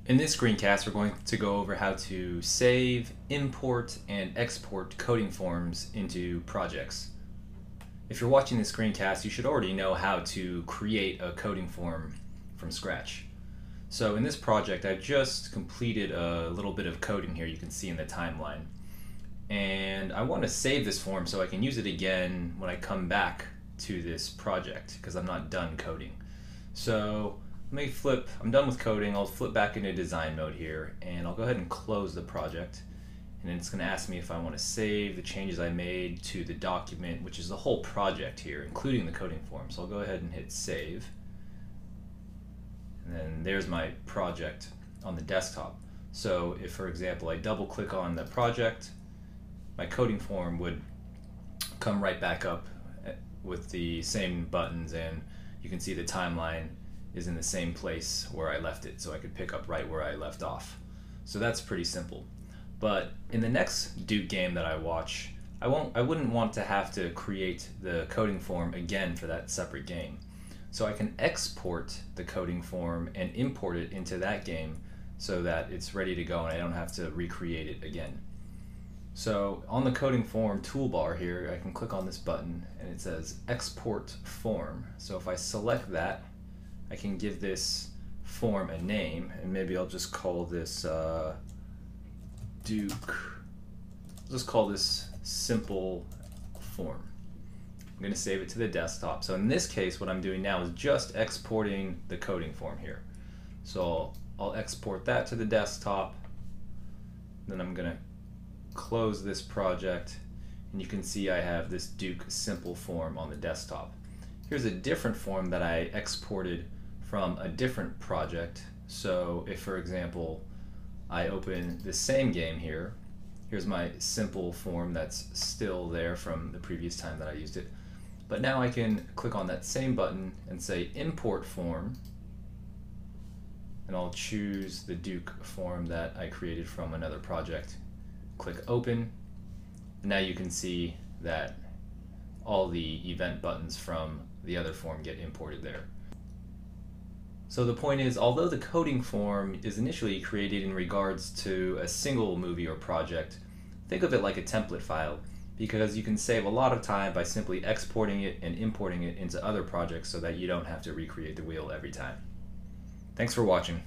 In this screencast, we're going to go over how to save, import, and export coding forms into projects. If you're watching this screencast, you should already know how to create a coding form from scratch. So in this project, I just completed a little bit of coding here you can see in the timeline. And I want to save this form so I can use it again when I come back to this project because I'm not done coding. So let me flip, I'm done with coding, I'll flip back into design mode here and I'll go ahead and close the project, and then it's going to ask me if I want to save the changes I made to the document, which is the whole project here, including the coding form. So I'll go ahead and hit save, and then there's my project on the desktop. So if, for example, I double click on the project, my coding form would come right back up with the same buttons, and you can see the timeline is in the same place where I left it, so I could pick up right where I left off. So that's pretty simple. But in the next Duke game that I watch, I wouldn't want to have to create the coding form again for that separate game. So I can export the coding form and import it into that game so that it's ready to go and I don't have to recreate it again. So on the coding form toolbar here, I can click on this button and it says export form. So if I select that, I can give this form a name, and maybe I'll just call this Duke. I'll just call this simple form. I'm going to save it to the desktop. So in this case, what I'm doing now is just exporting the coding form here. So I'll export that to the desktop. Then I'm going to close this project, and you can see I have this Duke simple form on the desktop. Here's a different form that I exported from a different project. So if, for example, I open the same game here, here's my simple form that's still there from the previous time that I used it. But now I can click on that same button and say import form, and I'll choose the Duke form that I created from another project. Click open, and now you can see that all the event buttons from the other form get imported there. So the point is, although the coding form is initially created in regards to a single movie or project, think of it like a template file, because you can save a lot of time by simply exporting it and importing it into other projects so that you don't have to recreate the wheel every time. Thanks for watching.